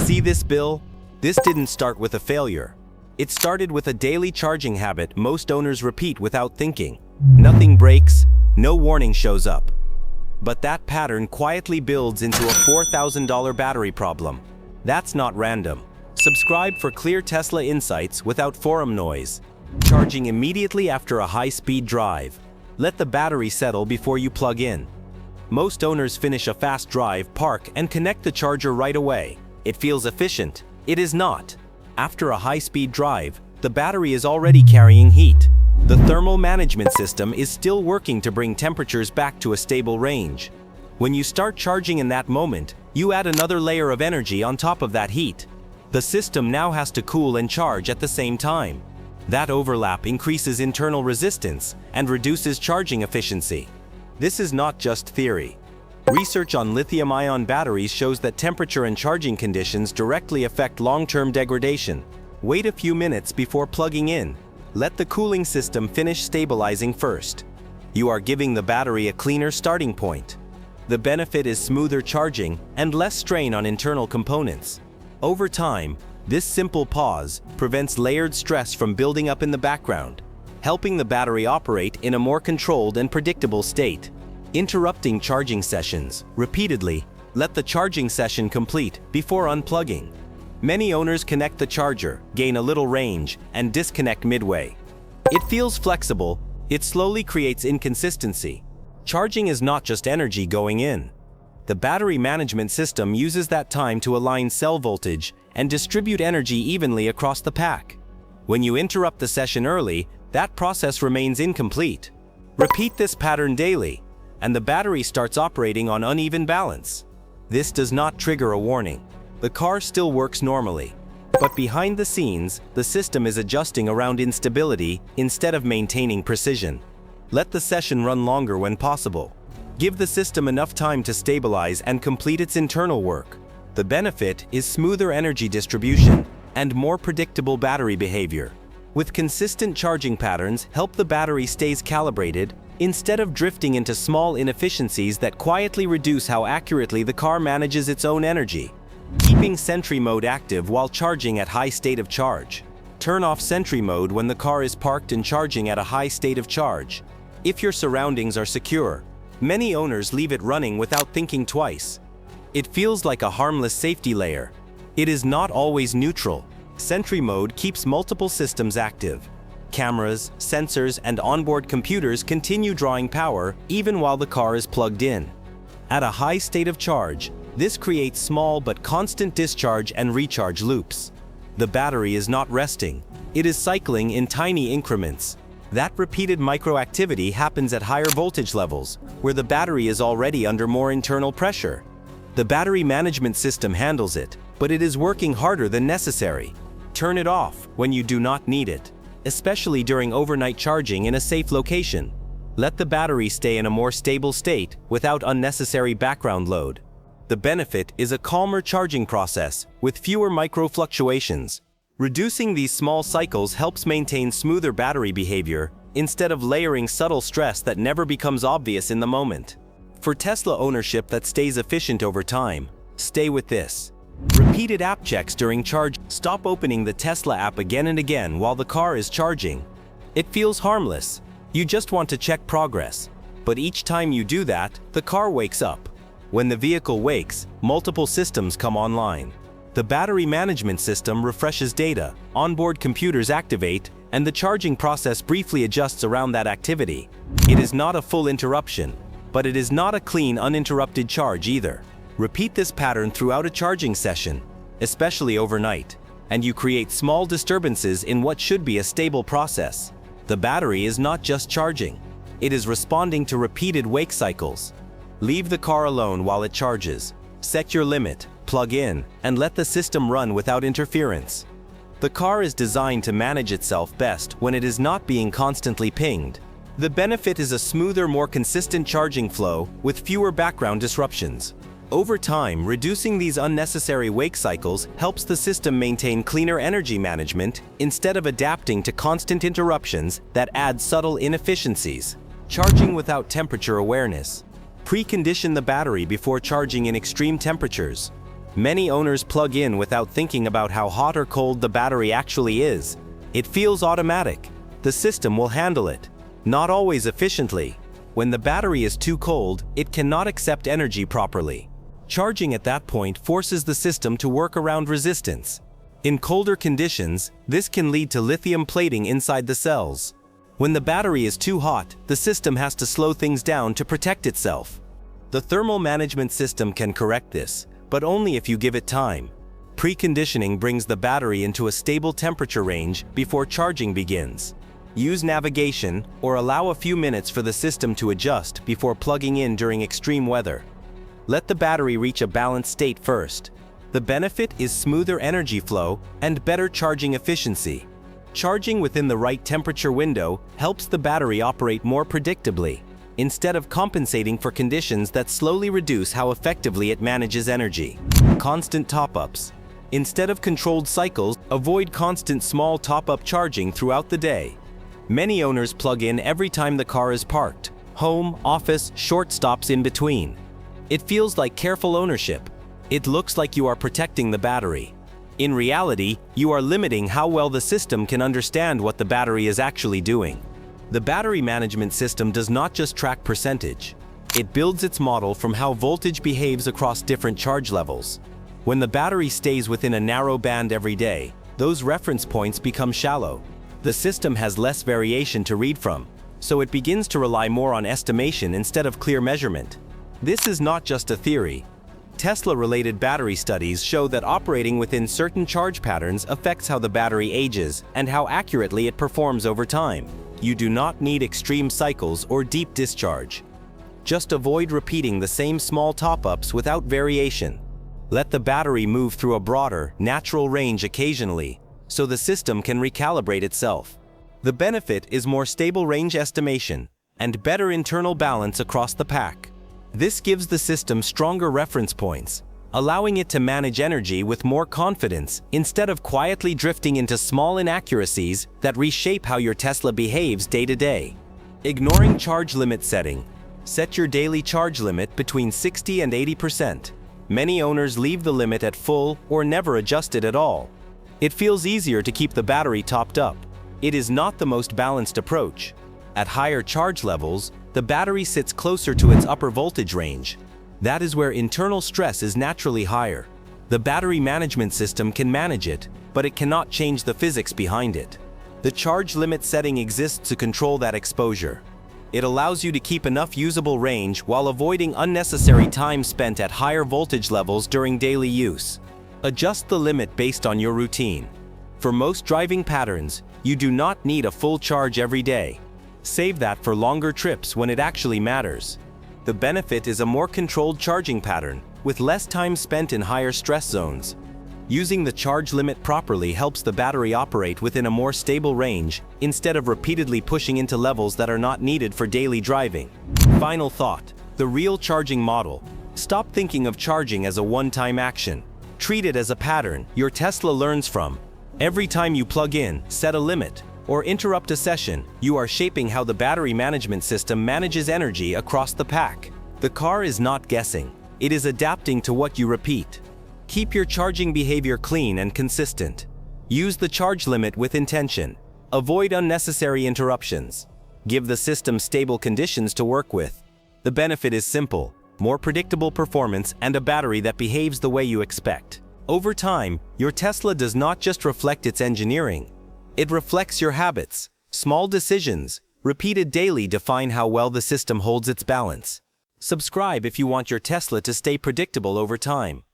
See this bill? This didn't start with a failure. It started with a daily charging habit most owners repeat without thinking. Nothing breaks, no warning shows up. But that pattern quietly builds into a $4,000 battery problem. That's not random. Subscribe for clear Tesla insights without forum noise. Charging immediately after a high-speed drive. Let the battery settle before you plug in. Most owners finish a fast drive, park, and connect the charger right away. It feels efficient. It is not. After a high-speed drive, the battery is already carrying heat. The thermal management system is still working to bring temperatures back to a stable range. When you start charging in that moment, you add another layer of energy on top of that heat. The system now has to cool and charge at the same time. That overlap increases internal resistance and reduces charging efficiency. This is not just theory. Research on lithium-ion batteries shows that temperature and charging conditions directly affect long-term degradation. Wait a few minutes before plugging in. Let the cooling system finish stabilizing first. You are giving the battery a cleaner starting point. The benefit is smoother charging and less strain on internal components. Over time, this simple pause prevents layered stress from building up in the background, helping the battery operate in a more controlled and predictable state. Interrupting charging sessions repeatedly. Let the charging session complete before unplugging. Many owners connect the charger, gain a little range, and disconnect midway. It feels flexible, it slowly creates inconsistency. Charging is not just energy going in. The battery management system uses that time to align cell voltage and distribute energy evenly across the pack. When you interrupt the session early, that process remains incomplete. Repeat this pattern daily, and the battery starts operating on uneven balance. This does not trigger a warning. The car still works normally. But behind the scenes, the system is adjusting around instability instead of maintaining precision. Let the session run longer when possible. Give the system enough time to stabilize and complete its internal work. The benefit is smoother energy distribution and more predictable battery behavior. With consistent charging patterns, help the battery stays calibrated instead of drifting into small inefficiencies that quietly reduce how accurately the car manages its own energy. Keeping sentry mode active while charging at high state of charge. Turn off sentry mode when the car is parked and charging at a high state of charge. If your surroundings are secure, many owners leave it running without thinking twice. It feels like a harmless safety layer. It is not always neutral. Sentry mode keeps multiple systems active. Cameras, sensors, and onboard computers continue drawing power even while the car is plugged in. At a high state of charge, this creates small but constant discharge and recharge loops. The battery is not resting. It is cycling in tiny increments. That repeated microactivity happens at higher voltage levels, where the battery is already under more internal pressure. The battery management system handles it, but it is working harder than necessary. Turn it off when you do not need it, especially during overnight charging in a safe location. Let the battery stay in a more stable state without unnecessary background load. The benefit is a calmer charging process with fewer micro-fluctuations. Reducing these small cycles helps maintain smoother battery behavior instead of layering subtle stress that never becomes obvious in the moment. For Tesla ownership that stays efficient over time, stay with this. Repeated app checks during charge. Stop opening the Tesla app again and again while the car is charging. It feels harmless. You just want to check progress. But each time you do that, the car wakes up. When the vehicle wakes, multiple systems come online. The battery management system refreshes data, onboard computers activate, and the charging process briefly adjusts around that activity. It is not a full interruption, but it is not a clean, uninterrupted charge either. Repeat this pattern throughout a charging session, especially overnight, and you create small disturbances in what should be a stable process. The battery is not just charging. It is responding to repeated wake cycles. Leave the car alone while it charges. Set your limit, plug in, and let the system run without interference. The car is designed to manage itself best when it is not being constantly pinged. The benefit is a smoother, more consistent charging flow with fewer background disruptions. Over time, reducing these unnecessary wake cycles helps the system maintain cleaner energy management instead of adapting to constant interruptions that add subtle inefficiencies. Charging without temperature awareness. Precondition the battery before charging in extreme temperatures. Many owners plug in without thinking about how hot or cold the battery actually is. It feels automatic. The system will handle it. Not always efficiently. When the battery is too cold, it cannot accept energy properly. Charging at that point forces the system to work around resistance. In colder conditions, this can lead to lithium plating inside the cells. When the battery is too hot, the system has to slow things down to protect itself. The thermal management system can correct this, but only if you give it time. Preconditioning brings the battery into a stable temperature range before charging begins. Use navigation or allow a few minutes for the system to adjust before plugging in during extreme weather. Let the battery reach a balanced state first. The benefit is smoother energy flow and better charging efficiency. Charging within the right temperature window helps the battery operate more predictably, instead of compensating for conditions that slowly reduce how effectively it manages energy. Constant top-ups. Instead of controlled cycles, avoid constant small top-up charging throughout the day. Many owners plug in every time the car is parked. Home, office, short stops in between. It feels like careful ownership. It looks like you are protecting the battery. In reality, you are limiting how well the system can understand what the battery is actually doing. The battery management system does not just track percentage. It builds its model from how voltage behaves across different charge levels. When the battery stays within a narrow band every day, those reference points become shallow. The system has less variation to read from, so it begins to rely more on estimation instead of clear measurement. This is not just a theory. Tesla-related battery studies show that operating within certain charge patterns affects how the battery ages and how accurately it performs over time. You do not need extreme cycles or deep discharge. Just avoid repeating the same small top-ups without variation. Let the battery move through a broader, natural range occasionally, so the system can recalibrate itself. The benefit is more stable range estimation and better internal balance across the pack. This gives the system stronger reference points, allowing it to manage energy with more confidence instead of quietly drifting into small inaccuracies that reshape how your Tesla behaves day to day. Ignoring charge limit setting. Set your daily charge limit between 60 and 80%. Many owners leave the limit at full or never adjust it at all. It feels easier to keep the battery topped up. It is not the most balanced approach. At higher charge levels, the battery sits closer to its upper voltage range. That is where internal stress is naturally higher. The battery management system can manage it, but it cannot change the physics behind it. The charge limit setting exists to control that exposure. It allows you to keep enough usable range while avoiding unnecessary time spent at higher voltage levels during daily use. Adjust the limit based on your routine. For most driving patterns, you do not need a full charge every day. Save that for longer trips when it actually matters. The benefit is a more controlled charging pattern, with less time spent in higher stress zones. Using the charge limit properly helps the battery operate within a more stable range, instead of repeatedly pushing into levels that are not needed for daily driving. Final thought: the real charging model. Stop thinking of charging as a one-time action. Treat it as a pattern your Tesla learns from. Every time you plug in, set a limit, or interrupt a session, you are shaping how the battery management system manages energy across the pack. The car is not guessing. It is adapting to what you repeat. Keep your charging behavior clean and consistent. Use the charge limit with intention. Avoid unnecessary interruptions. Give the system stable conditions to work with. The benefit is simple: more predictable performance and a battery that behaves the way you expect. Over time, your Tesla does not just reflect its engineering. It reflects your habits. Small decisions, repeated daily, define how well the system holds its balance. Subscribe if you want your Tesla to stay predictable over time.